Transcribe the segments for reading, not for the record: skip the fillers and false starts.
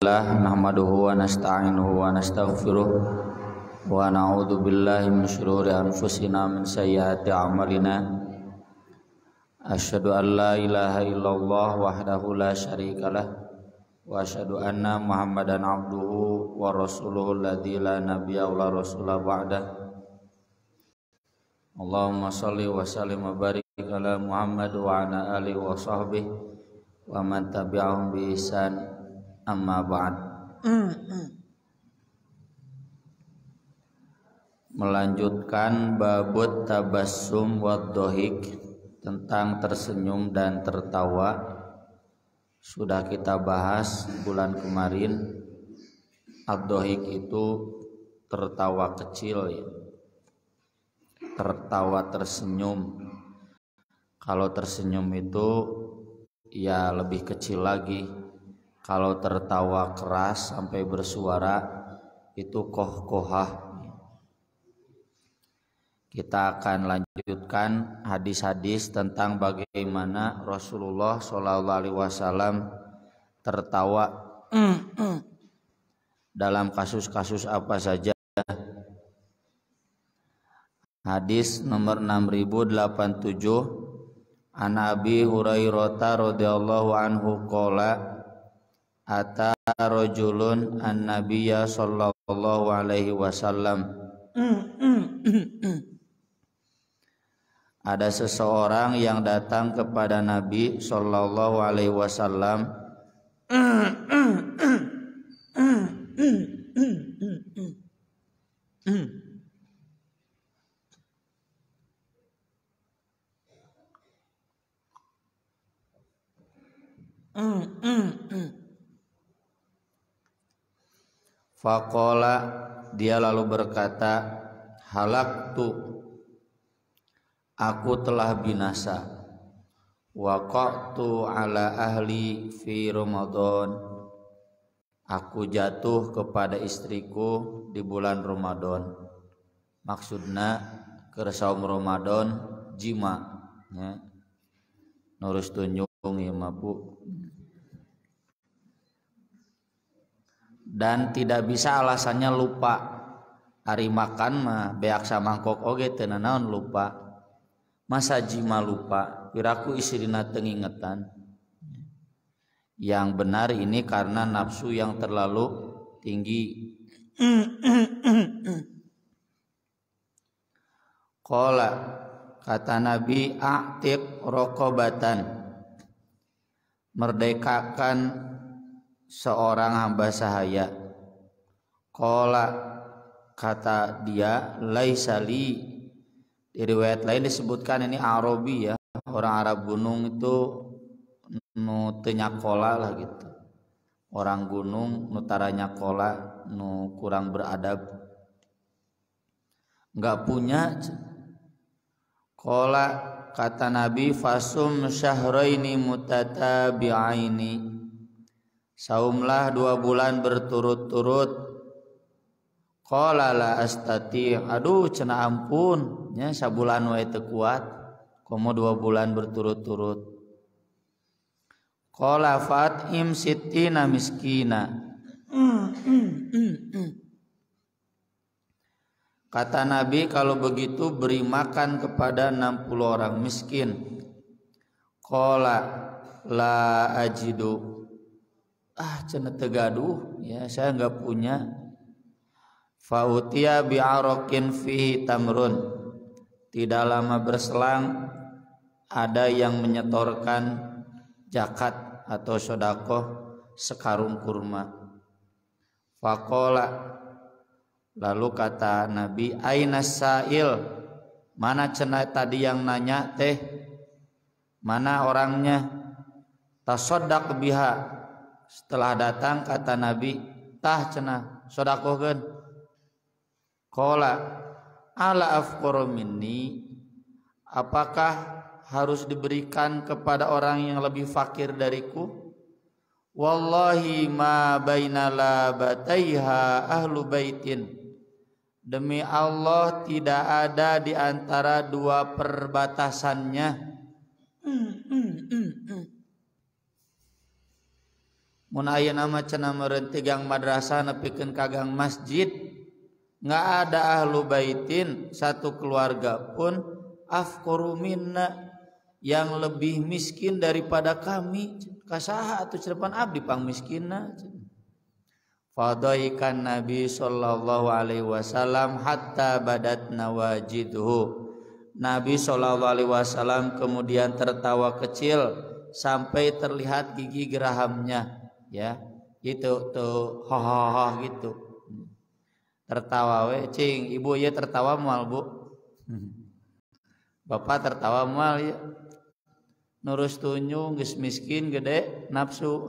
Nahmaduhu wa nasta'inuhu wa nastaghfiruh wa na'udzu billahi min shururi anfusina min sayyiati a'malina asyhadu an la ilaha illallah wahdahu la syarikalah wa asyhadu anna muhammadan abduhu wa rasuluhu alladzi la nabiyya wa la rasula ba'dah. Allahumma shalli wa sallim wa barik ala Muhammad wa ala alihi wa sahbihi wa man tabi'ahum bi ihsan. Amma ba'd. Melanjutkan babut tabassum waddohik, tentang tersenyum dan tertawa. Sudah kita bahas bulan kemarin. Ad-dohik itu tertawa kecil ya. Tertawa tersenyum. Kalau tersenyum itu ya lebih kecil lagi. Kalau tertawa keras sampai bersuara itu kohkohah. Kita akan lanjutkan hadis-hadis tentang bagaimana Rasulullah SAW tertawa dalam kasus-kasus apa saja. Hadis nomor 6087, An Abi Hurairah radhiyallahu anhu qala ata rajulun an-nabiyya sallallahu alaihi wasallam. Ada seseorang yang datang kepada Nabi sallallahu alaihi wasallam. Faqala, dia lalu berkata, halaktu, aku telah binasa. Waqa'tu ala ahli fi Ramadan, aku jatuh kepada istriku di bulan Ramadan. Maksudna keur saum Ramadan jima ya. Nurus tunjung ya mabu. Dan tidak bisa alasannya lupa. Hari makan mah beak samangkok oge teu naon lupa. Masa jima lupa? Piraku istrina teu ngingetan. Yang benar ini karena nafsu yang terlalu tinggi. Qala, kata Nabi, a'tiq raqabatan, merdekakan seorang hamba sahaya. Qala, kata dia, laisali. Di riwayat lain disebutkan ini Arabi ya, orang Arab gunung itu nu teu nyakola lah gitu. Orang gunung nu tara nyakola, nu kurang beradab, enggak punya. Qala, kata Nabi, fasum syahraini mutatabi'aini, saumlah 2 bulan berturut-turut. Qala la astati, aduh cenah ampun nya sabulan wae teu kuat, komo 2 bulan berturut-turut. Qala fatim sittina miskina, kata Nabi, kalau begitu beri makan kepada 60 orang miskin. Qala la ajidu, cenah teu gaduh ya, saya enggak punya. Fautiya bi'arakin fihi tamrun, tidak lama berselang ada yang menyetorkan zakat atau sedekah sekarung kurma. Faqala, lalu kata Nabi, aina sa'il, mana cenah tadi yang nanya teh, mana orangnya? Tasaddaq biha, setelah datang kata Nabi, tah cenah sedekahkeun. Qala ala afqara minni, apakah harus diberikan kepada orang yang lebih fakir dariku? Wallahi ma baina labataiha ahlu baitin, demi Allah tidak ada di antara 2 perbatasannya mun ayeuna mah cenah meureun tigang madrasah nepikeun ka gang masjid, nggak ada ahlu baitin satu keluarga pun afqaru minna yang lebih miskin daripada kami. Kasaha atuh cerepan abdi pang miskinna. Fadaikan Nabi sallallahu alaihi wasallam hatta badat nawajidhu. Nabi sallallahu alaihi wasallam kemudian tertawa kecil sampai terlihat gigi gerahamnya. Ya, itu tuh hahaha gitu. Tertawa we, cing, ibu ya tertawa moal bu. Bapak tertawa moal ya. Nurus tunyu geus miskin gede nafsu.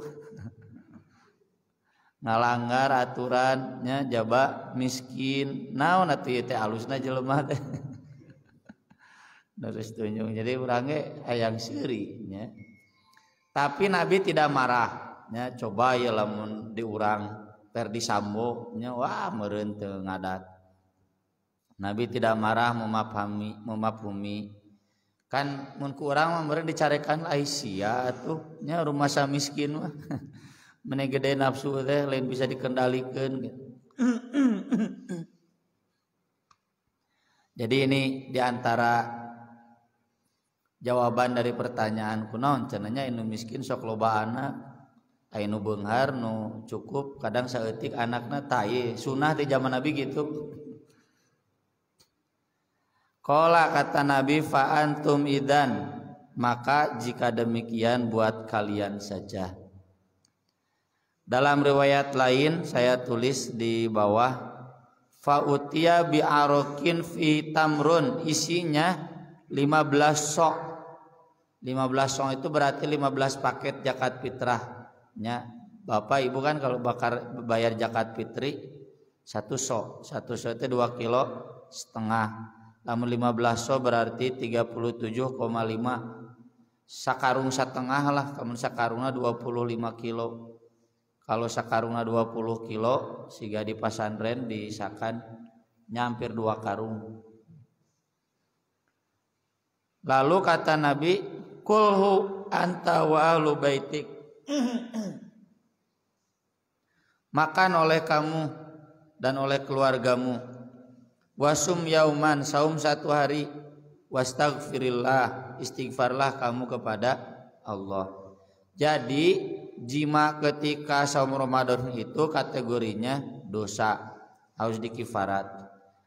Ngalanggar aturannya jaba miskin. Naon atuh ieu teh alusna jelema teh. Nurus tunyu jadi urang ge hayang seuri nya. Tapi Nabi tidak marah. Ya, coba ya lamun diurang Verdi Sambo nya wah meureun teu ngadat. Nabi tidak marah memafhumi. Kan mun ku urang mah meureun dicarekan Aisyah atuh nya rumah sa miskin mah. Mene gede nafsu teh lain bisa dikendalikeun gitu. Jadi ini diantara jawaban dari pertanyaan kunaon cenanya inu miskin sok loba anak. Ainu beunghar nu cukup kadang saeutik anakna taye sunah di zaman Nabi gitu. Qala kata Nabi fa antum idan, maka jika demikian buat kalian saja. Dalam riwayat lain saya tulis di bawah fa utiya bi arokin fi tamrun, isinya 15 sok. 15 sok itu berarti 15 paket zakat fitrah. Ya, Bapak Ibu kan kalau bayar zakat fitri satu sok itu 2,5 kilo. Namun 15 sok berarti 37,5 sakarung setengah lah. Kamu sakarungna 25 kilo. Kalau sakarungna 20 kilo siga di pasantren disakan nyampir 2 karung. Lalu kata Nabi, kulhu anta wa ahlu baitik, makan oleh kamu dan oleh keluargamu. Wasum yauman, saum 1 hari. Wastaghfirillah, istighfarlah kamu kepada Allah. Jadi jima ketika saum Ramadan itu kategorinya dosa, harus dikifarat.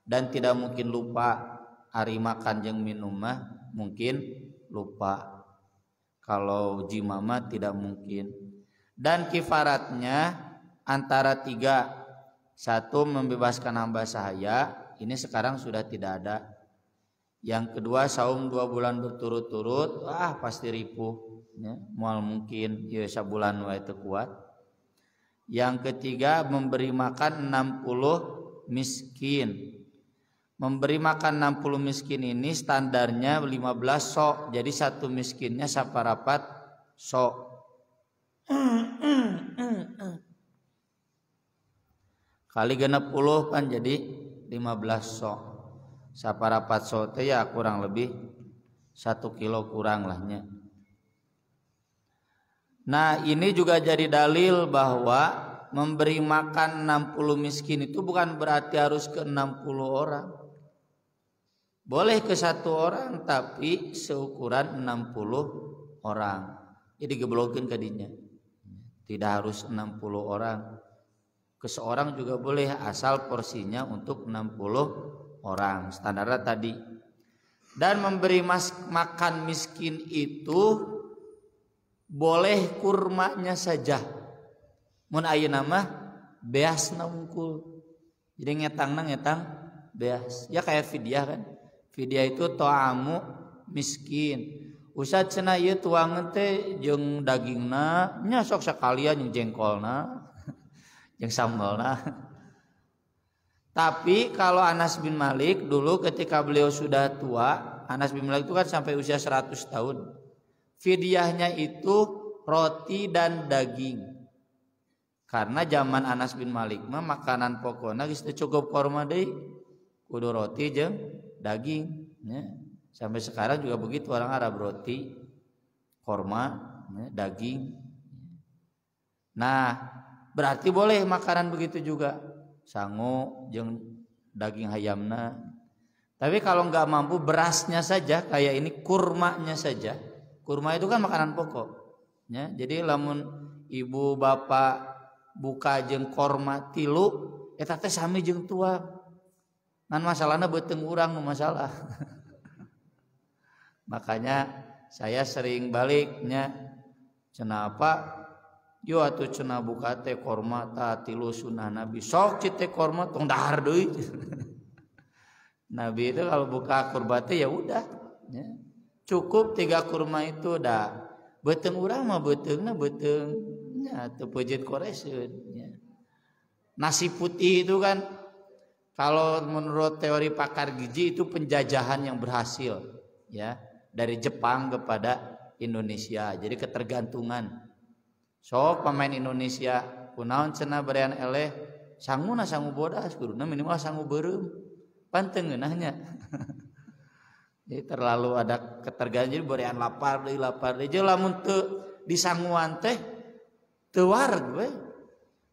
Dan tidak mungkin lupa, hari makan jeung minum mah mungkin lupa. Kalau jima mah tidak mungkin. Dan kifaratnya antara 3. 1 membebaskan hamba sahaya, ini sekarang sudah tidak ada. Yang kedua saum 2 bulan berturut-turut, pasti ripuh ya, moal mungkin ya sabulan wae teu kuat. Yang ketiga memberi makan 60 miskin. Memberi makan 60 miskin ini standarnya 15 sok. Jadi 1 miskinnya saparapat sok. Kali 60 kan jadi 15 sok. Saparapat sok teh ya kurang lebih 1 kilo kurang lahnya. Nah, ini juga jadi dalil bahwa memberi makan 60 miskin itu bukan berarti harus ke 60 orang. Boleh ke 1 orang tapi seukuran 60 orang. Jadi geblokeun kadinya. Tidak harus 60 orang. Ke seorang juga boleh asal porsinya untuk 60 orang. Standarnya tadi. Dan memberi makan miskin itu boleh kurmanya saja. Mun ayeuna mah beasna unggul. Jadi ngetangna ngetang beas. Ya kayak fidyah kan. Fidyah itu to'amu miskin. Usah cenah ieu tuangeun teh jeung dagingna nya sok sakalian jeung jengkolna jeung sambelna. Tapi kalau Anas bin Malik dulu ketika beliau sudah tua, Anas bin Malik itu kan sampai usia 100 tahun. Fidyahnya itu roti dan daging. Karena zaman Anas bin Malik mah makanan pokokna geus teu cukup korma deui. Kudu roti jeung daging ya. Sampai sekarang juga begitu orang Arab, roti, korma, ya, daging. Nah, berarti boleh makanan begitu juga. Sangu jeung daging hayamna. Tapi kalau nggak mampu berasnya saja, kayak ini kurmanya saja. Kurma itu kan makanan pokok. Ya, jadi lamun ibu bapak buka jeung korma tilu, eta teh sami jeung tuang. Ngan masalahna beuteung urang nu masalah. Makanya saya sering baliknya cenah apa? Yo atuh cenah buka teh korma ta tilu sunah Nabi. Sok teh korma tong dahar deui. Nabi itu kalau buka kurma teh ya udah, ya. Cukup 3 kurma itu dah. Beuteung urang mah beuteungna beuteung nya teu peujit koreseun, ya. Nasi putih itu kan kalau menurut teori pakar gizi itu penjajahan yang berhasil, ya, dari Jepang kepada Indonesia. Jadi ketergantungan. Sok pemain Indonesia kunaon cenah berean eleh sanguna sangu bodas kuduna minimal sangu beureum. Panteng geunahnya. Jadi terlalu ada ketergantungan, jadi berean lapar deui jeung lamun teu disanguan teh teu wareg we.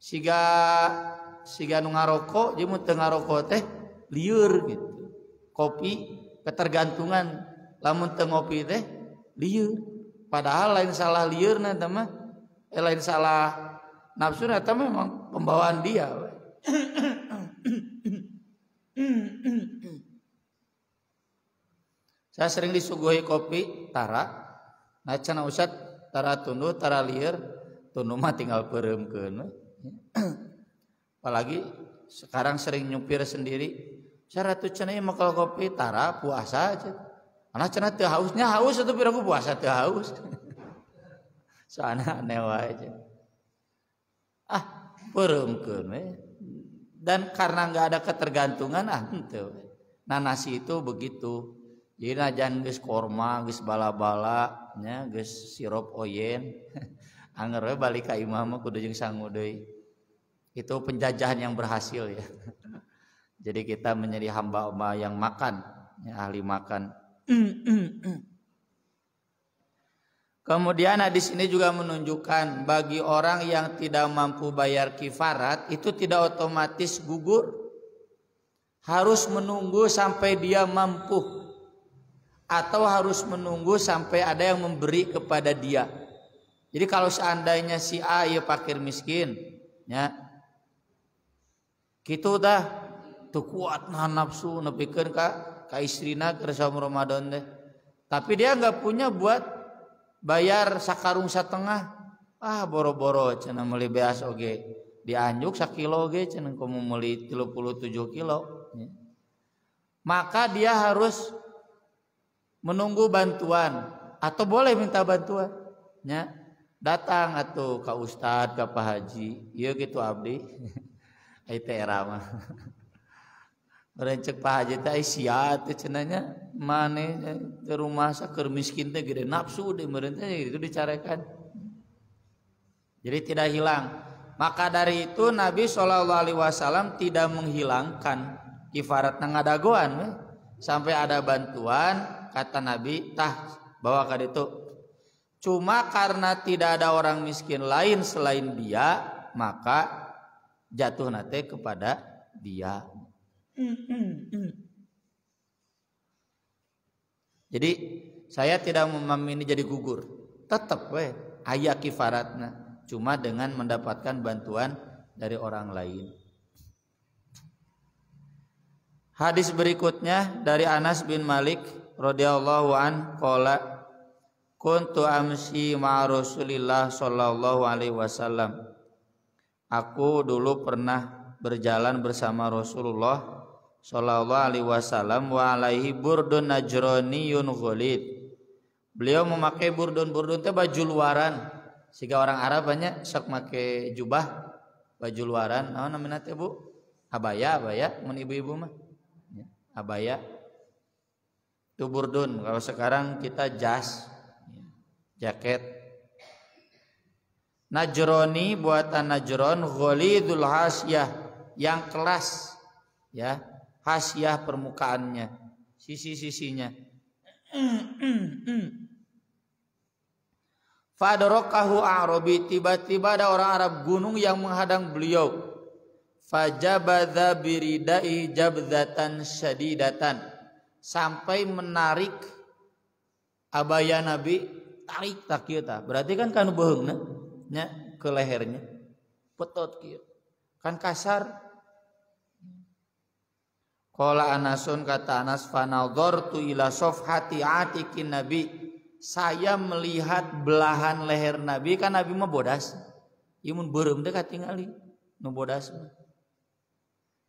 Siga nu ngarokok jeung mun teu ngarokok teh lieur gitu. Kopi ketergantungan, lamun teu ngopi teh lieur. Padahal lain salah liurna teh mah lain salah nafsu eta memang pembawaan dia. Saya sering disuguhi kopi tara, nah cenah Ustad tara tunduh tara lieur, tunduh mah tinggal peureumkeun. Apalagi sekarang sering nyupir sendiri. Saya ratu cenah ieu makal kopi tara puasa aja. Karena cenah teu hausnya haus atuh piraku puasa teu haus. Soalnya aneh wae. Peureumkeun we. Dan karena enggak ada ketergantungan henteu. Nah nasi itu begitu. Jadi najan geus korma, geus bala-bala, nya geus sirup oyen. Anger we balik ka imah mah kudu jeung sangu deui. Itu penjajahan yang berhasil ya. Jadi kita menjadi hamba yang makan, ya, ahli makan. Kemudian hadis ini juga menunjukkan bagi orang yang tidak mampu bayar kifarat itu tidak otomatis gugur. Harus menunggu sampai dia mampu. Atau harus menunggu sampai ada yang memberi kepada dia. Jadi kalau seandainya si A ya fakir miskin, ya, kitu dah teu kuat nahan nafsu nepikeun ka istrina keur saum Ramadan teh. Tapi dia enggak punya buat bayar sakarung satengah. Boro-boro cenah meuli beas oge. Dianjuk sakilo oge cenah komo meuli 37 kilo. Ya. Maka dia harus menunggu bantuan atau boleh minta bantuan, ya. Datang atuh ka ustad, ka Pak Haji, ieu kitu abdi. Ai teh era mah. Rencek Pak Haji teh sia teh cenanya mane teh rumah saker miskin teh gede nafsu deui meureun teh itu dicarekan. Jadi tidak hilang. Maka dari itu Nabi SAW tidak menghilangkan kifarat ngadagoan sampai ada bantuan. Kata Nabi, bawa ke itu. Cuma karena tidak ada orang miskin lain selain dia, maka jatuh nate kepada dia. Jadi saya tidak memahami ini jadi gugur. Tetap aya kifaratna, cuma dengan mendapatkan bantuan dari orang lain. Hadis berikutnya dari Anas bin Malik radhiyallahu an qala kuntu amsi ma Rasulillah sallallahu alaihi wasallam. Aku dulu pernah berjalan bersama Rasulullah sallallahu alaihi wasallam wa alaihi burdun najraniyun ghalid. Beliau memakai burdun teh baju luaran. Siga orang Arab banyak sok make jubah baju luaran. Naon namina teh Bu? Abaya mun ibu-ibu mah. Abaya. Itu burdun. Kalau sekarang kita jas, jaket. Najroni buatan Najron, ghalidul hasyah, yang kelas, ya, hasyah permukaannya, sisi-sisinya. Fadarakahu Arabi, tiba-tiba ada orang Arab gunung yang menghadang beliau. Fajabadza biridai jabdzatan syadidatan, sampai menarik abaya Nabi, tarik tak kieu tah. Berarti kan kanu beheungna nya ke lehernya. Petot kieu. Kan kasar. Qala Anasun, kata Anas, fanadhartu ila safhati atikin Nabi. Saya melihat belahan leher Nabi, kan Nabi mah bodas. Ieu mun beureum teh katingali nu bodas.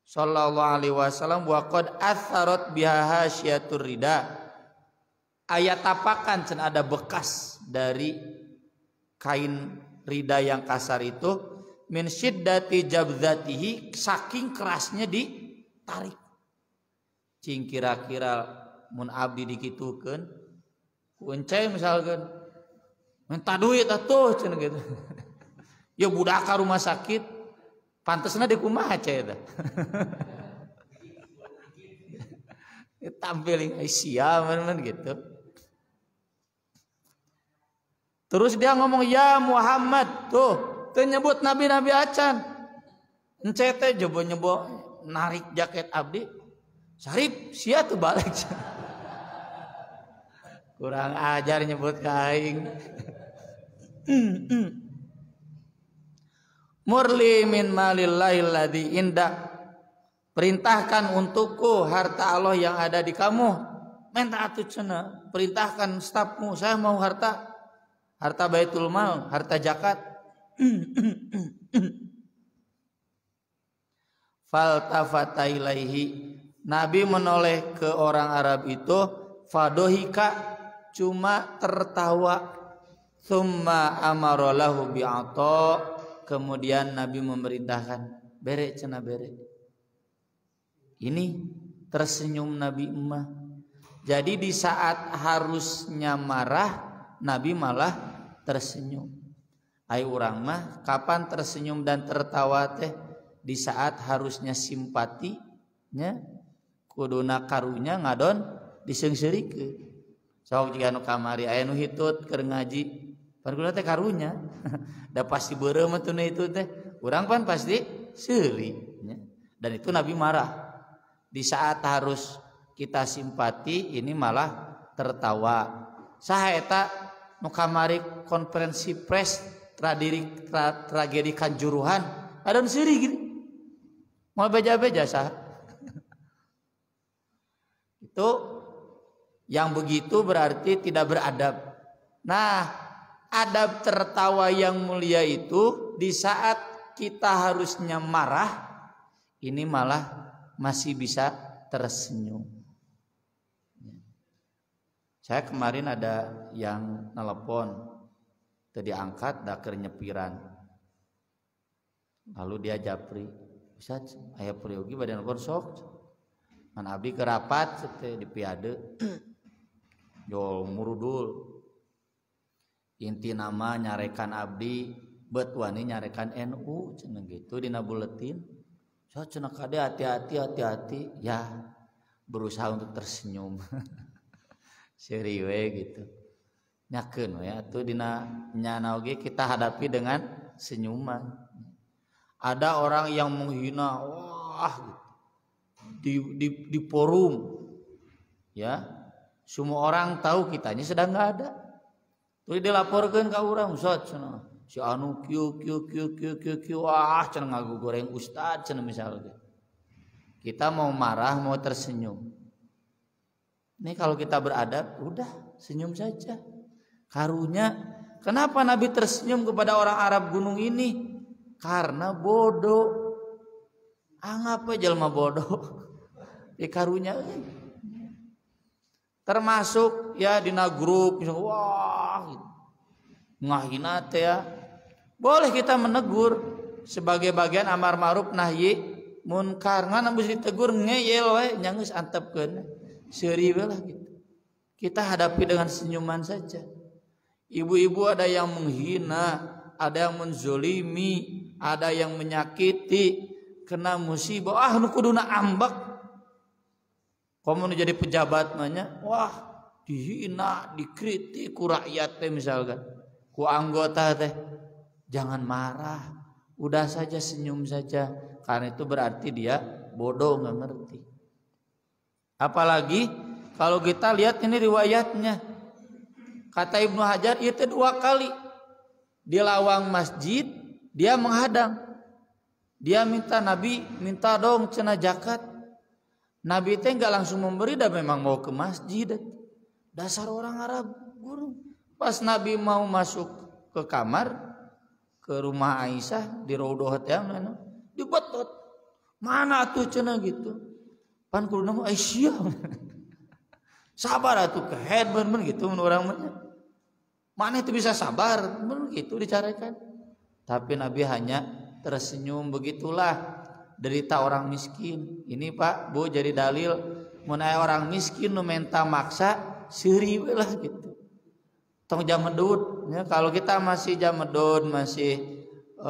Sallallahu alaihi wasallam wa qad atharat biha hasyiatur rida. Aya tapakan cenah ada bekas dari kain rida yang kasar itu, min syiddati jabdzatihi, saking kerasnya ditarik. Cing kira-kira mun abdi dikitukeun kuncai misalkan minta duit atuh cenah gitu. Ya budak ka rumah sakit pantesna di kumaha cai eta. Tampil sia men gitu. Terus dia ngomong, ya Muhammad, tuh nyebut nabi-nabi acan. Ence teh nyoba narik jaket abdi. Sarip sia tuh balik. Kurang ajar nyebut kaing. Murli min malillahi alladzi indak. Perintahkan untukku harta Allah yang ada di kamu. Minta atuh cenah, perintahkan stafmu, saya mau harta Baitul Mal, harta zakat. Faltafata ilaihi, Nabi menoleh ke orang Arab itu, fadohika, cuma tertawa. Tsumma amara lahu bi'ata, kemudian Nabi memerintahkan, bere cenah bere. Ini tersenyum Nabi emmah. Jadi di saat harusnya marah, Nabi malah tersenyum. Ai urang mah kapan tersenyum dan tertawa teh? Di saat harusnya simpati nya kuduna karunya ngadon diseungseurikeun. Sok jika anu kamari aya nu hitut keur ngaji, pan kula teh karunya. Da pasti beureum atuh itu teh. Urang pan pasti seuli nya. Dan itu Nabi marah. Di saat harus kita simpati ini malah tertawa. Saha eta nu kamari konferensi pers tragedi Kanjuruhan adan seuri gini. Mau beja-beja sah. Itu yang begitu berarti tidak beradab. Nah, adab tertawa yang mulia itu di saat kita harusnya marah, ini malah masih bisa tersenyum. Saya kemarin ada yang nelpon, tadi angkat dakar nyepiran. Lalu dia japri, Ustaz, aya priogi bade nelpon sok. Man abdi kerapat teh di piade. Jol murudul. Inti nama nyarekan abdi bet wani nyarekan NU cenah gitu dina buletin. So cenah kade hati-hati ya, berusaha untuk tersenyum. Seuri we gitu. Nyakeun we atuh dina nyana oge kita hadapi dengan senyuman. Ada orang yang menghina, wah di forum ya, semua orang tahu kitanya sedang nggak ada. Terus dilaporkan ke orang, Ustaz cenah si anu kieu wah cenah ngagugoreng ustaz cenah misalnya. Kita mau marah mau tersenyum. Ini kalau kita beradab udah senyum saja. Karunya kenapa Nabi tersenyum kepada orang Arab gunung ini? Karena bodoh. Anggap aja jelema bodoh. Di karunya termasuk ya dina grup misalnya, wah ngahina teh ya. Boleh kita menegur sebagai bagian amar ma'ruf nahi munkar. Ngan ambus ditegur ngeyel we nya geus antepkeun. Seuri we lah gitu. Kita hadapi dengan senyuman saja. Ibu-ibu ada yang menghina, ada yang menzolimi, ada yang menyakiti, kena musibah, nu kuduna ambek. Komo jadi pejabat nanya, wah dihina, dikritik ku rakyat teh misalkan. ku anggota teh jangan marah, udah saja senyum saja, karena itu berarti dia bodoh nggak ngerti. Apalagi kalau kita lihat ini riwayatnya, kata Ibnu Hajar itu 2 kali di lawang masjid dia menghadang, dia minta Nabi minta dong cenah zakat. Nabi teh nggak langsung memberi, dah memang mau ke masjid. Dasar orang Arab guru. Pas Nabi mau masuk ke kamar, ke rumah Aisyah di Raudhah teh dibetot. Mana tuh cenah gitu. Pan kudu nama Aisyah. Sabar atuh ke head bener gitu orang mah. Mana itu bisa sabar bener gitu dicarakan. Tapi Nabi hanya tersenyum. Begitulah derita orang miskin. Ini Pak Bu jadi dalil mun aya orang miskin nu menta maksa seuri we lah gitu. Tong jamedud ya, kalau kita masih jamedud, masih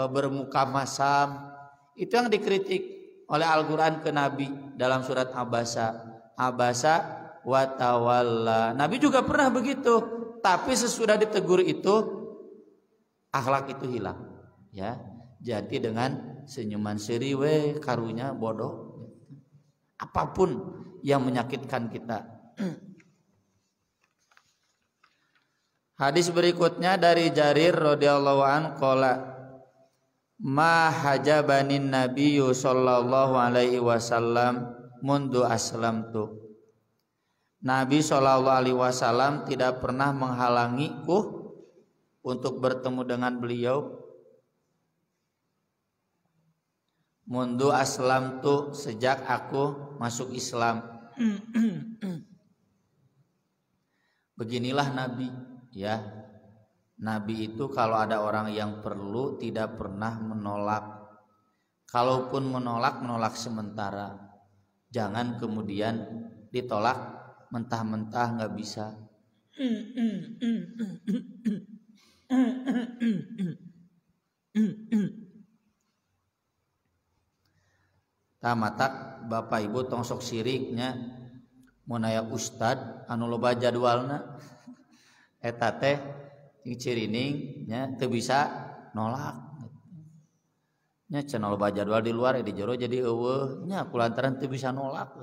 bermuka masam, itu yang dikritik oleh Al-Qur'an ke Nabi dalam surat Abasa wa tawalla. Nabi juga pernah begitu, tapi sesudah ditegur itu akhlak itu hilang ya. Jadi dengan senyuman seuri we karunya bodoh. Apapun yang menyakitkan kita. Hadis berikutnya dari Jarir radhiyallahu an qala ma hajabanin nabiyyu sallallahu alaihi wasallam mundu aslamtu. Nabi sallallahu alaihi wasallam tidak pernah menghalangiku untuk bertemu dengan beliau. Mundu aslamtu, sejak aku masuk Islam. Beginilah Nabi ya. Nabi itu kalau ada orang yang perlu tidak pernah menolak. Kalaupun menolak sementara. Jangan kemudian ditolak mentah-mentah nggak bisa. Tamatak Bapak Ibu tong sok siriknya mun aya ustad anu loba jadwalna eta teh cirining nya teu bisa nolak nya cenah loba jadwal di luar di jero jadi eueuh nya kulantaran teu bisa nolak.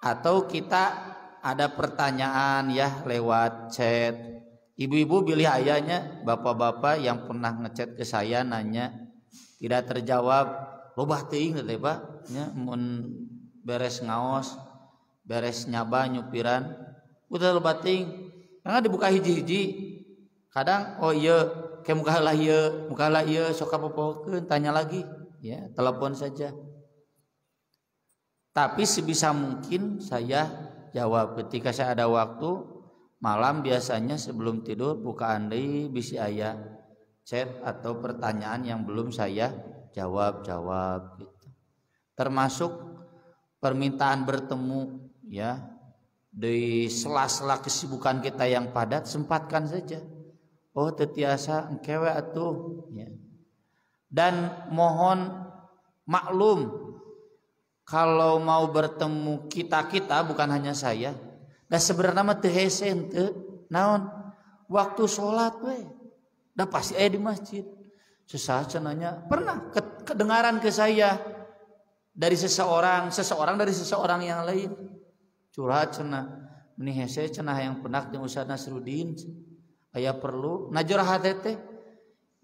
Atau kita ada pertanyaan ya lewat chat, ibu-ibu bilih ayahnya, bapak-bapak yang pernah ngechat ke saya nanya tidak terjawab, lobah teuing teh Pak nya mun beres ngaos, beres nyaba nyupiran udah lobah teuing. Karena dibuka hiji-hiji. Kadang oh iya ke muka lah ieu sok kapopokeun tanya lagi ya, telepon saja. Tapi sebisa mungkin saya jawab ketika saya ada waktu malam, biasanya sebelum tidur bukaan deui bisi aya chat atau pertanyaan yang belum saya jawab gitu. Termasuk permintaan bertemu ya, di sela-sela kesibukan kita yang padat sempatkan saja. Oh tetiasa engkewe atuh ya. Dan mohon maklum kalau mau bertemu kita bukan hanya saya. Dan sebenarnya mah teu hese teu naon waktu salat we. Dah pasti di masjid. Sesaat cenanya pernah kedengaran ke saya dari seseorang dari seseorang yang lain curhat cenah meni hese cenah yang penak jeung Ustaz Nasruddin aya perlu najur hate teh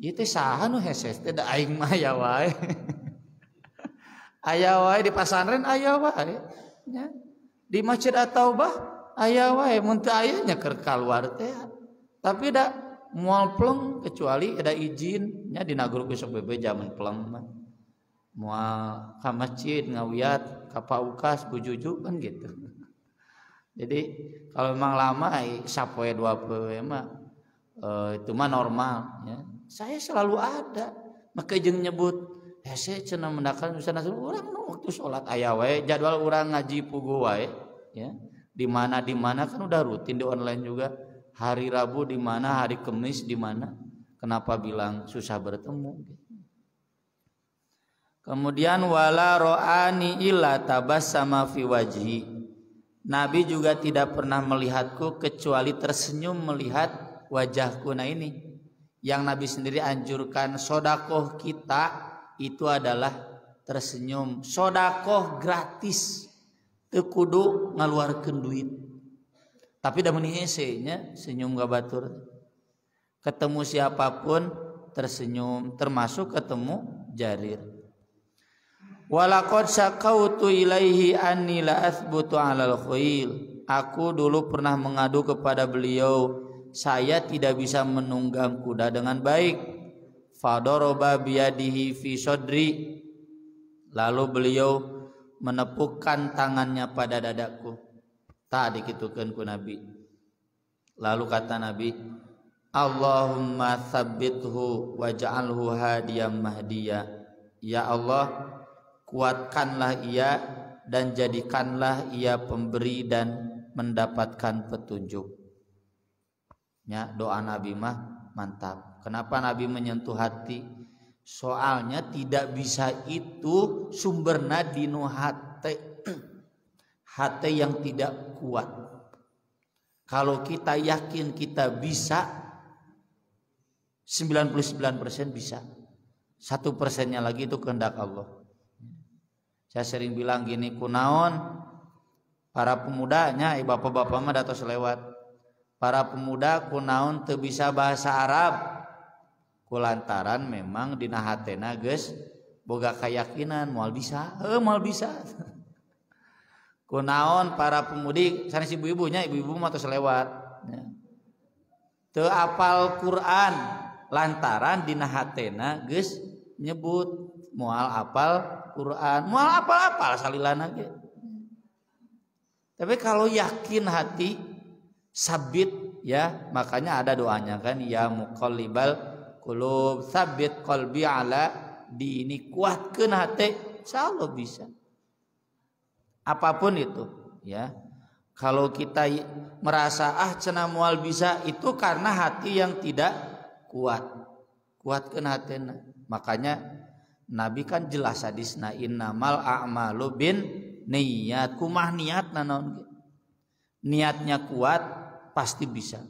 ieu teh saha nu hese teh da aing mah aya wae aya wae di pasantren aya wae nya di Masjid At-Taubah aya wae mun teu aya nya keur kaluar teh tapi da moal pleng kecuali ada izinnya dina grup besok bebe zaman pleng mah moal ka masjid ngawiat ka paukas bujuju kan gitu. Jadi kalau memang lama sapoe dua poe mah itu mah normal ya. Saya selalu ada maka jeung nyebut hese cenah mendakan Ustaz Nasrul urang waktu salat aya wae jadwal urang ngaji puguh wae ya. Di mana kan udah rutin di online juga. Hari Rabu di mana, hari Kamis di mana? Kenapa bilang susah bertemu? Kemudian wala ro'ani illa tabassama fi wajhi. Nabi juga tidak pernah melihatku kecuali tersenyum melihat wajahku. Nah ini yang Nabi sendiri anjurkan, sodakoh kita itu adalah tersenyum. Sodakoh gratis, teu kudu ngaluarkeun duit. Tapi da meuni hese nya senyum gabatur. Ketemu siapapun tersenyum, termasuk ketemu Jarir. Walaqad syaqautu ilaihi anni la athbutu 'alal khail. Aku dulu pernah mengadu kepada beliau, saya tidak bisa menunggang kuda dengan baik. Fadaraba biyadihi fi sodri. Lalu beliau menepukkan tangannya pada dadaku. Tak dikitukeun ku Nabi. Lalu kata Nabi, Allahumma tsabbithu waj'alhu hadiyam mahdiya. Ya Allah, kuatkanlah ia dan jadikanlah ia pemberi dan mendapatkan petunjuk. Ya, doa Nabi mah mantap. Kenapa Nabi menyentuh hati? Soalnya tidak bisa itu sumberna dinu hate. Hate yang tidak kuat. Kalau kita yakin kita bisa, 99% bisa. 1%-nya lagi itu kehendak Allah. Saya sering bilang gini, kunaon para pemudanya, bapak-bapak mah datos lewat. Para pemuda kunaon teu bisa bahasa Arab. Kulantaran memang dina hatena geus boga keyakinan moal bisa, moal bisa. Kunaon para pemudi, sanes ibu-ibunya, ibu-ibu mah tos lewat. Teu apal Quran, lantaran dina hatena geus nyebut moal apal Quran, moal apal-apal salilana ge. Tapi kalau yakin hati sabit ya, makanya ada doanya kan, ya muqallibal qulub sabit qalbi ala dini, kuatkeun hati, insyaallah bisa. Apapun itu ya. Kalau kita merasa cenah moal bisa, itu karena hati yang tidak kuat. Kuatkeun hatena. Makanya Nabi kan jelas hadisna innamal a'malu bin niat. Kumah niatna naon? Niatnya kuat pasti bisa.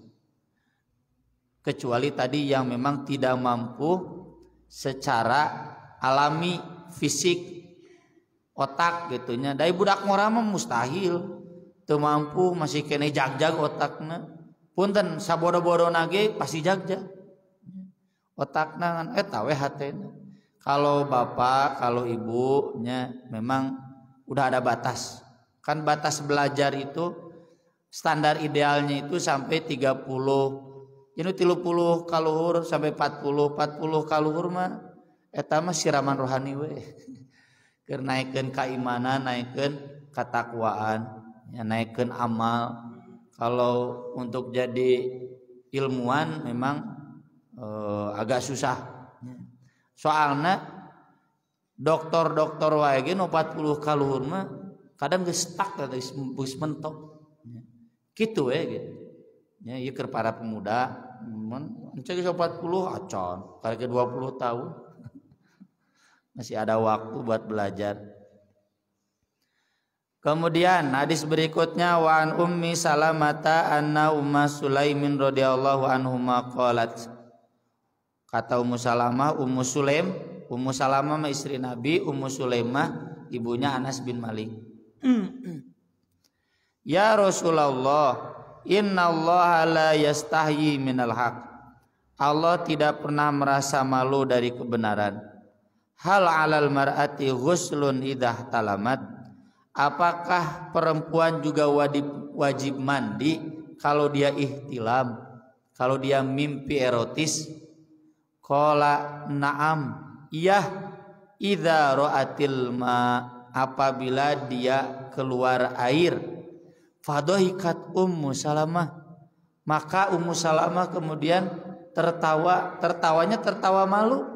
Kecuali tadi yang memang tidak mampu secara alami fisik otak gitunya. Dari budak ngora mah mustahil. Teu mampu, masih kene jagjag otakna. Punten sabodo-bodona ge pasti jagjag. Otakna kan eta we hatena. Kalau bapak, kalau ibunya memang udah ada batas. Kan batas belajar itu standar idealnya itu sampai 30. Jadi 30 kaluhur sampai 40 kaluhur mah eta mah siraman rohani we. Keur naikeun keimanan, naikeun katakwaan, ya naikeun amal. Kalau untuk jadi ilmuwan memang agak susah. Soalnya dokter wae ge 40 kaluhur mah kadang geus stuck teh geus mentok. Kitu we gitu. Ya ieu keur para pemuda mun cek 40 acon, kali ke 20 tahun. Masih ada waktu buat belajar. Kemudian hadis berikutnya wa an ummi Salamata anna Umma Sulaimin radhiyallahu anhuma qalat. Kata Ummu Salamah, Ummu Salamah mah istri Nabi, Ummu Sulaimah ibunya Anas bin Malik. Ya Rasulullah, innallaha la yastahyi minal haq. Allah tidak pernah merasa malu dari kebenaran. Hal 'alal mar'ati ghuslun idah talamat. Apakah perempuan juga wajib mandi kalau dia ihtilam, kalau dia mimpi erotis? Qala na'am, iya, idza ra'atil ma, apabila dia keluar air. Fadhahikat Ummu Salamah, maka Ummu Salamah kemudian tertawanya tertawa malu.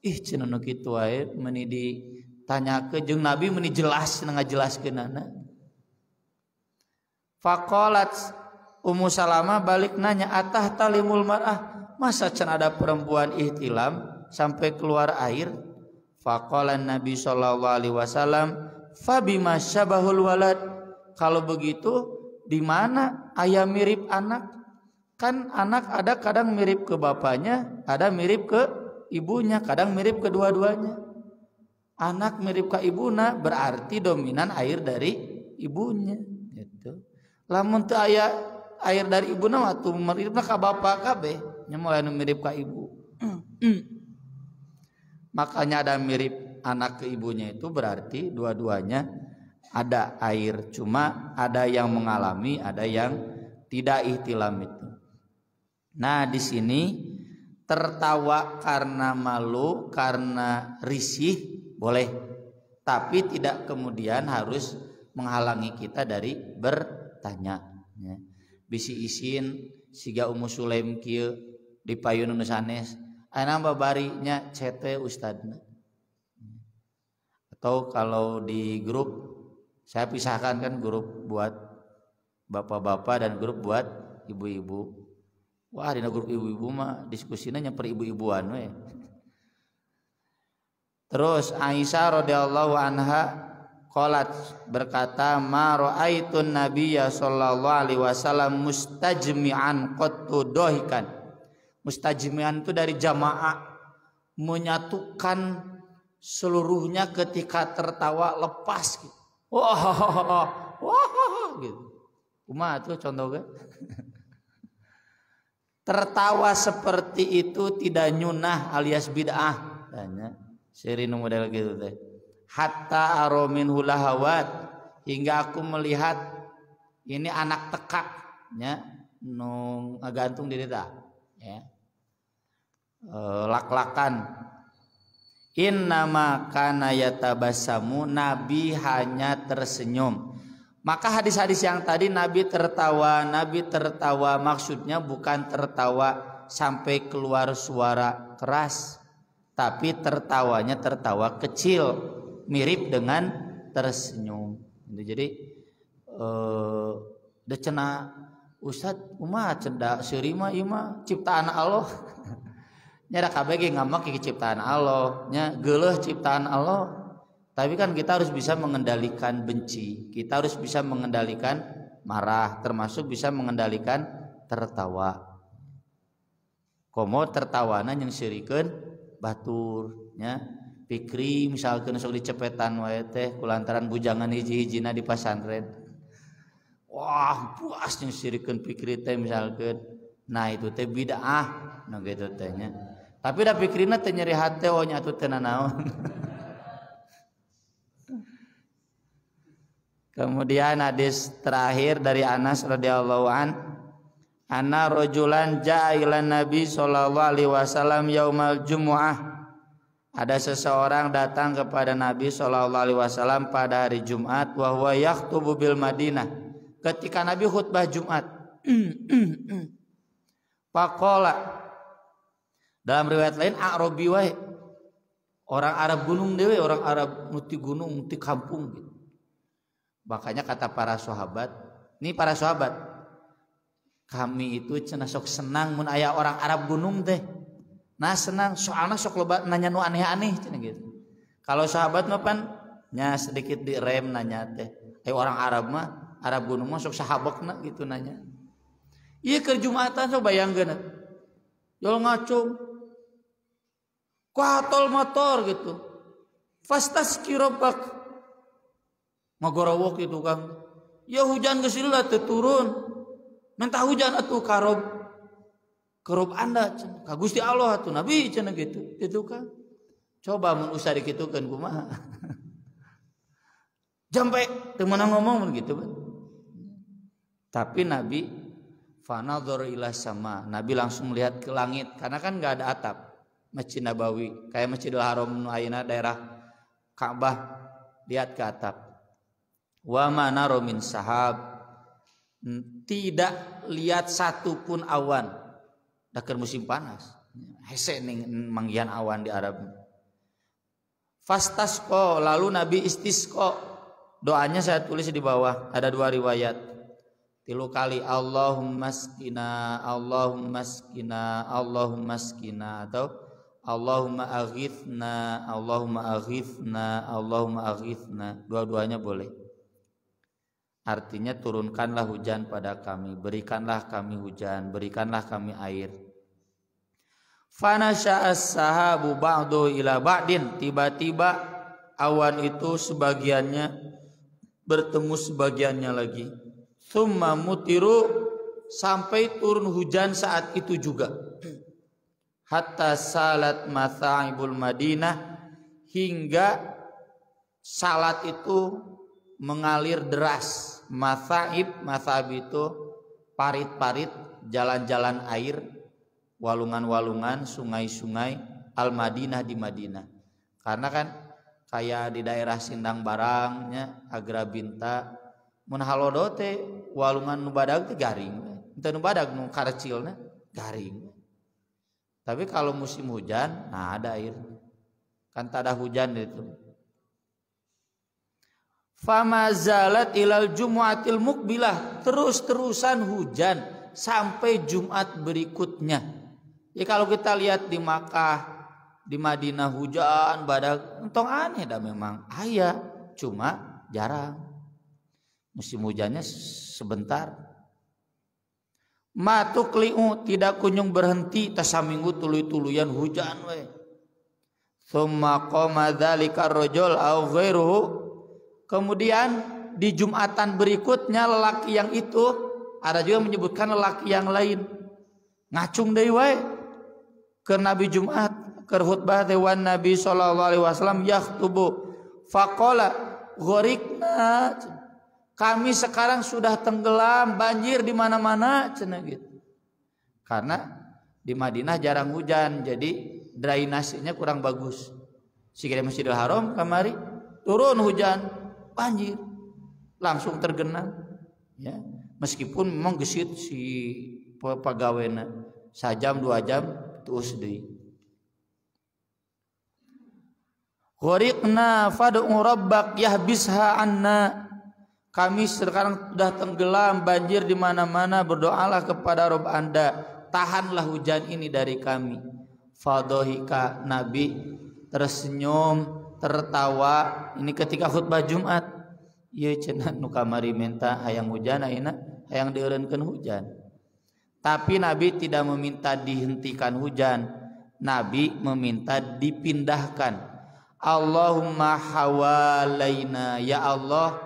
Ih cenah nu kitu wae meuni ditanyakeun jeung Nabi meuni jelas ngajelaskeunana. Faqalat Ummu Salamah balik nanya, atah talimul mar'ah, masa can ada perempuan ihtilam sampai keluar air? Faqala Nabi sallallahu alaihi wasallam, fa bima syabahul walad, kalau begitu di mana ayah mirip anak? Kan anak ada kadang mirip ke bapaknya, ada mirip ke ibunya, kadang mirip kedua-duanya. Anak mirip ke ibuna berarti dominan air dari ibunya gitu. Lamun teu aya air dari ibuna waktu miripna ka bapak kabeh nya mulai mirip ka ibu. Makanya ada mirip anak ke ibunya itu berarti dua-duanya ada air, cuma ada yang mengalami, ada yang tidak ihtilam itu. Nah, di sini tertawa karena malu, karena risih boleh, tapi tidak kemudian harus menghalangi kita dari bertanya. Bisi isin siga Ummu Sulaim kieu di payun nu sanes, ana babarinya cete ustadna. Atau kalau di grup saya pisahkan kan grup buat bapak-bapak dan grup buat ibu-ibu. Wah, di grup ibu-ibu mah diskusinya nyamper ibu-ibuan we. Terus Aisyah radhiyallahu anha qalat berkata, "Ma ra'aitun nabiyya sallallahu alaihi wasallam mustajmi'an qattu dahikan." Mustajmi'an itu dari jamaah, menyatukan seluruhnya ketika tertawa lepas gitu. Wah gitu. Kumaha tuh contohnya? Tertawa seperti itu tidak nyunah alias bid'ah. Tanya seri model gitu teh. Hatta aromin hulahawat, hingga aku melihat ini anak tekaknya nu ngagantung diri ta ya. Lak-lakan. Innama kana yatabassamu, Nabi hanya tersenyum. Maka hadis-hadis yang tadi Nabi tertawa maksudnya bukan tertawa sampai keluar suara keras, tapi tertawanya tertawa kecil, mirip dengan tersenyum. Jadi decena Ustad kumaha cendak seurima ieu mah ciptaan Allah. Nya da kabeh ge ngamak ke ciptaan Allah, nya geuleuh ciptaan Allah. Tapi kan kita harus bisa mengendalikan benci, kita harus bisa mengendalikan marah, termasuk bisa mengendalikan tertawa. Komo tertawana yang sirikeun batur nya pikri misalkeun sok dicepetan wae teh kulantaran bujangan hiji-hijina di pasantren. Wah, puas yang sirikeun pikri teh misalkeun. Nah itu teh bid'ah nah gitu teh nya. Tapi da pikrina teh nyeri hate oh nya atuh teh nanaon. Kemudian hadis terakhir dari Anas radhiyallahu an, anna rajulan jaa ila Nabi sallallahu alaihi wasallam yaumal jumu'ah. Ada seseorang datang kepada Nabi sallallahu alaihi wasallam pada hari Jumat, wa huwa yakhutubu bil Madinah. Ketika Nabi khutbah Jumat. Faqala, dalam riwayat lain Arabi wae. Orang Arab gunung dewe, orang Arab muti gunung, muti kampung gitu. Makanya kata para sahabat, nih para sahabat, kami itu cenah sok senang mun aya orang Arab gunung teh. Nah senang soalnya sok loba nanya nu aneh-aneh cenah gitu. Kalau sahabat mah pan nya sedikit direm nanya teh. Orang Arab mah Arab gunung mah sok sahabakna gitu nanya. Ieu keur Jumatan sok bayangkeun. Jol ngacung. Kuatol motor gitu. Fastaski rabbak. Magorowok itu kan, ya hujan kesila turun, minta hujan atuh karob anda, ka Gusti Allah atuh Nabi cenah gitu, itu kan. Coba mun usah dikitukeun kumaha. Jampe teu meunang ngomong gitu kan. Tapi Nabi fanadzara ila sama, Nabi langsung melihat ke langit karena kan enggak ada atap. Masjid Nabawi, kayak Masjidil Haram nu ayeuna daerah Ka'bah, lihat ke atap. Wa manaro min sahab, tidak lihat satupun awan. Dakar musim panas, hese ning manggihan awan di Arab. Fastasqa, lalu Nabi istisqa. Doanya saya tulis di bawah, ada dua riwayat. 3 kali Allahumma skina, Allahumma skina, Allahumma skina, atau Allahumma aghithna, Allahumma aghithna, Allahumma aghithna. Dua-duanya boleh. artinya turunkanlah hujan pada kami, berikanlah kami hujan, berikanlah kami air. Fanasha'as sahabu ba'du ila ba'din, tiba-tiba awan itu sebagiannya bertemu sebagiannya lagi. Tsumma mutiru, sampai turun hujan saat itu juga. Hatta salat matha'ibul Madinah, hingga salat itu mengalir deras. Matha'ib itu parit-parit, jalan-jalan air, walungan-walungan, sungai-sungai Al-Madinah di Madinah. Karena kan kayak di daerah Sindang Barangnya, Agrabinta, mun halodo teh walungan nu badag teh garing. Teu nu badag nu karcilna garing. Tapi kalau musim hujan, nah ada air. Kan tak ada hujan itu. Fama zalat ilal jumu'atil mukbilah, terus-terusan hujan sampai Jumat berikutnya. Ya kalau kita lihat di Makkah, di Madinah hujan badak, entong aneh dah memang. Aya, cuma jarang. Musim hujannya sebentar. Matukliu, tidak kunjung berhenti, tasaminggu tuluy-tuluyan hujan we. Tsumma qama dzalika ar-rajul aw ghairuhu. Kemudian di Jumatan berikutnya lelaki yang itu, ada juga menyebutkan lelaki yang lain, ngacung deui wae ke Nabi Jumat, ke khutbah dewan Nabi sallallahu alaihi wasallam, yakhutubu faqala ghariqna, kami sekarang sudah tenggelam, banjir di mana-mana cenah gitu. Karena di Madinah jarang hujan, jadi drainasenya kurang bagus. Sehingga di Masjidil Haram kamari turun hujan, banjir, langsung tergenang. Ya, meskipun memang gesit si pegawena sajam 2 jam terus deui. Ghariqna fad'u rabbak yahbisha anna, kami sekarang sudah tenggelam, banjir di mana-mana, berdoalah kepada Rabb Anda, tahanlah hujan ini dari kami. Fadhika, Nabi tersenyum, tertawa. Ini ketika khutbah Jumat. Ieu cenah nu kamari minta hayang hujan ayeuna, hayang dieureunkeun hujan. Tapi Nabi tidak meminta dihentikan hujan. Nabi meminta dipindahkan. Allahumma hawalaina, ya Allah,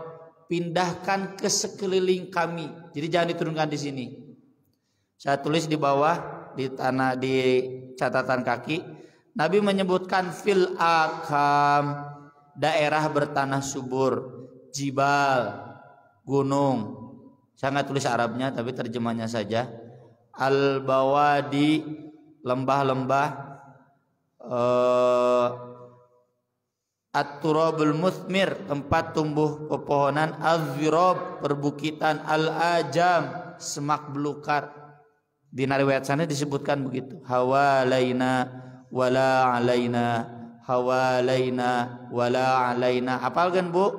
pindahkan ke sekeliling kami. Jadi jangan diturunkan di sini. Saya tulis di bawah di tanah, di catatan kaki. Nabi menyebutkan fil akam, daerah bertanah subur, jibal, gunung. Saya nggak tulis Arabnya tapi terjemahnya saja. Al bawadi, lembah-lembah, at-turabul muthmir, tempat tumbuh pepohonan, az-zirab, perbukitan, al-ajam, semak belukar. Di riwayat sana disebutkan begitu. Hawalaina wala alaina, hawalaina wala alaina. Apalkan Bu?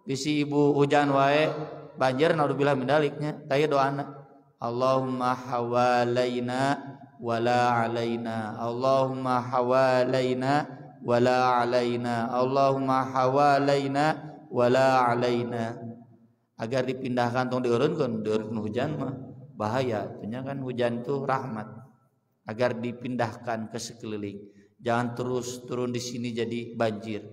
Bisi ibu hujan wae banjir, naudzubillah min daliknya. Taya doana. Allahumma hawalaina wala alaina, Allahumma hawalaina wala alaina, Allahumma hawalaina wala alaina. Agar dipindahkan tong dieureunkeun hujan mah bahaya. Artinya kan hujan itu rahmat. Agar dipindahkan ke sekeliling. Jangan terus turun di sini jadi banjir.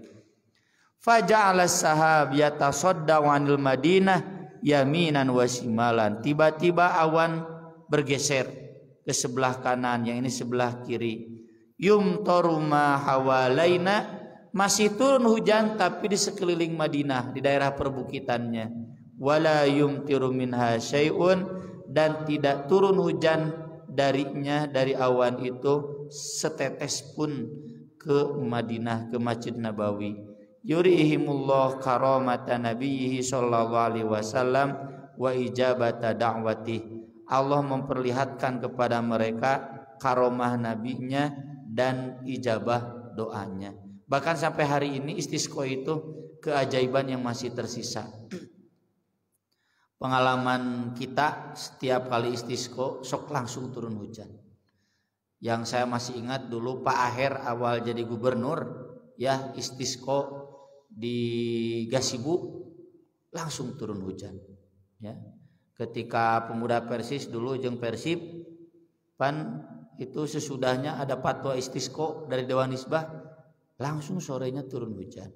Faja'ala sahab yatasaddau 'anil Madinah yaminan wa shimalan. Tiba-tiba awan bergeser ke sebelah kanan, yang ini sebelah kiri. Yumtaru ma hawalaina, masih turun hujan tapi di sekeliling Madinah, di daerah perbukitannya. Wala yumtiru minha syai'un, dan tidak turun hujan darinya, dari awan itu setetes pun ke Madinah, ke Masjid Nabawi. Yurihimullah karamata nabiyhi sallallahu alaihi wasallam wa ijabata da'watih. Allah memperlihatkan kepada mereka karomah nabinya dan ijabah doanya. Bahkan sampai hari ini istisqa itu keajaiban yang masih tersisa. Pengalaman kita setiap kali istisqa sok langsung turun hujan. Yang saya masih ingat dulu Pak Aher awal jadi gubernur, ya istisqa di Gasibu langsung turun hujan. ya. Ketika Pemuda Persis dulu jeung Persib pan itu sesudahnya ada fatwa istisqa dari Dewan Hizbah, langsung sorenya turun hujan.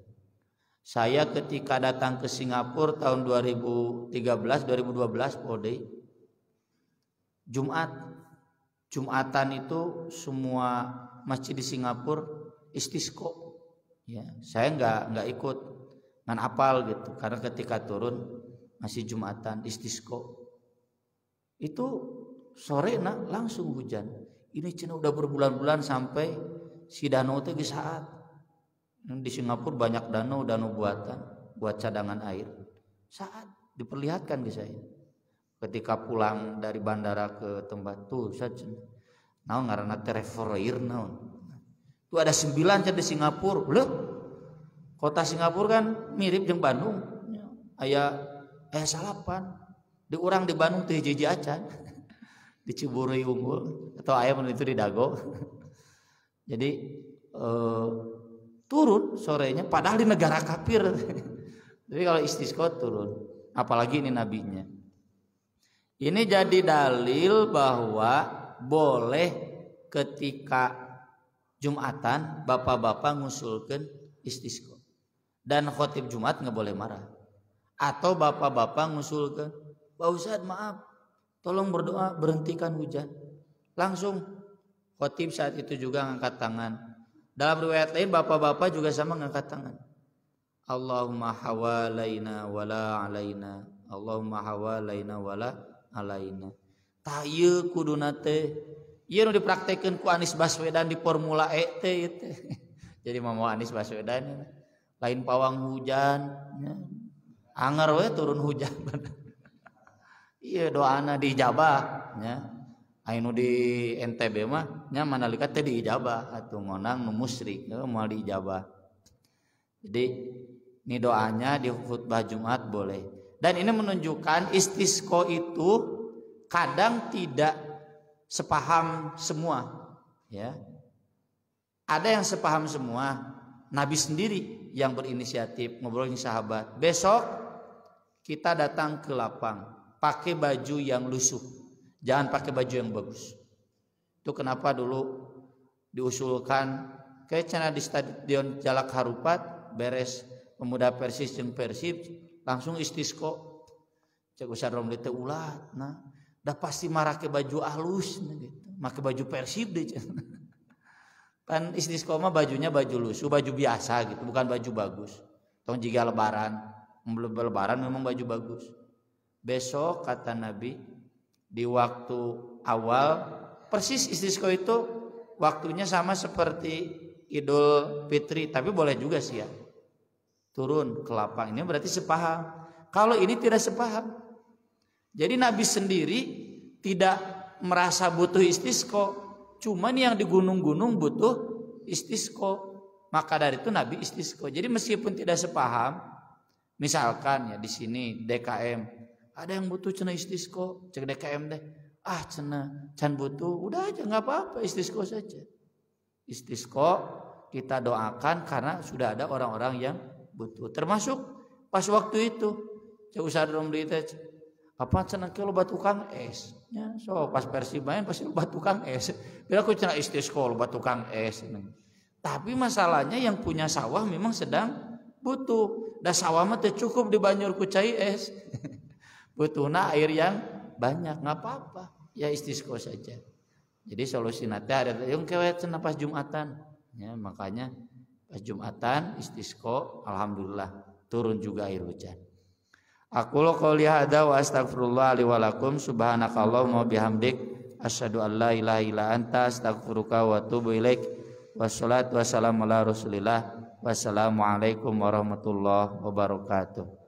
Saya ketika datang ke Singapura tahun 2013-2012 Pode, Jumatan itu semua masjid di Singapura istisqa. Ya, saya nggak ikut ngan apal gitu karena ketika turun masih Jumatan istisqa. Itu sore langsung hujan. Ini cina udah berbulan-bulan sampai si danau teh geus saat. Di Singapura banyak danau buatan buat cadangan air. Saat diperlihatkan ke saya. Ketika pulang dari bandara ke tempat tuh saja. Naon ngaranna Treforair naon. Tuh ada 9 di Singapura. Loh. Kota Singapura kan mirip jeung Bandung. Aya salapan. Di urang di Bandung teh hiji acan. Di Ciburuy Unggul atau aya itu di Dago. Jadi turun sorenya padahal di negara kafir. Jadi kalau istisqa turun, apalagi ini nabinya. Ini jadi dalil bahwa boleh ketika Jumatan bapak-bapak ngusulkan istisqa. Dan khotib Jumat nggak boleh marah. Atau bapak-bapak ngusulkan, Pak Ustadz maaf, tolong berdoa berhentikan hujan. Langsung khotib saat itu juga ngangkat tangan. Dalam riwayat lain bapak-bapak juga sama ngangkat tangan. Allahumma hawalaina wala alaina. Allahumma hawalaina wala alaina. Tah ieu kuduna teh ieu nu dipraktekeun ku Anies Baswedan di Formula E teh. Jadi mau Anies Baswedan lain pawang hujan ya. Anger we turun hujan. Iya doana diijabah nya. Anu di NTB mah nya manalika teh diijabah atuh ngonang nu musyrik moal diijabah. Jadi ini doanya di khutbah Jumat boleh. Dan ini menunjukkan istisqa itu kadang tidak sepaham semua ya. Ada yang sepaham semua. Nabi sendiri yang berinisiatif ngobrolin sahabat. Besok kita datang ke lapang, pakai baju yang lusuh. Jangan pakai baju yang bagus. Itu kenapa dulu diusulkan kayak cenah di Stadion Jalak Harupat beres Pemuda Persis jeung Persib langsung istisqa. Cek Ustaz Romli teh ulah nah, dah pasti marah ke baju halus gitu. Make baju Persib deh. Kan istisqa mah bajunya baju lusuh, baju biasa gitu, bukan baju bagus. Tong jika lebaran memang baju bagus. Besok kata Nabi di waktu awal persis istisqa itu waktunya sama seperti Idul Fitri, tapi boleh juga sih ya. Turun ke lapang ini berarti sepaham. Kalau ini tidak sepaham. Jadi Nabi sendiri tidak merasa butuh istisqa, cuman yang di gunung-gunung butuh istisqa. Maka dari itu Nabi istisqa. Jadi meskipun tidak sepaham, misalkan ya di sini DKM ada yang butuh cenah istisqa, cek DKM deh. Cenah can butuh, udah aja nggak apa-apa istisqa saja. Istisqa kita doakan karena sudah ada orang-orang yang butuh. Termasuk pas waktu itu, cek Ustaz Romli teh apa cenah ke loba tukang es. Ya, so pas Persib main pasti loba tukang es. Bila aku cenah istisqa loba tukang es. Tapi masalahnya yang punya sawah memang sedang butuh. Da sawah mah teh cukup di banjur ku cai es. Butuhna air yang banyak, nggak apa-apa. Ya istisqa saja. Jadi solusi nanti ada yang kewet cenah pas Jumatan. Ya, makanya pas Jumatan istisqa alhamdulillah turun juga air hujan. Aqulu qouli hadza wa astaghfirullah li wa lakum subhanakallahumma bihamdik asyhadu an la ilaha illa anta astaghfiruka wa atubu ilaik. Wassalatu wassalamu ala Rasulillah. Wassalamu alaikum warahmatullahi wabarakatuh.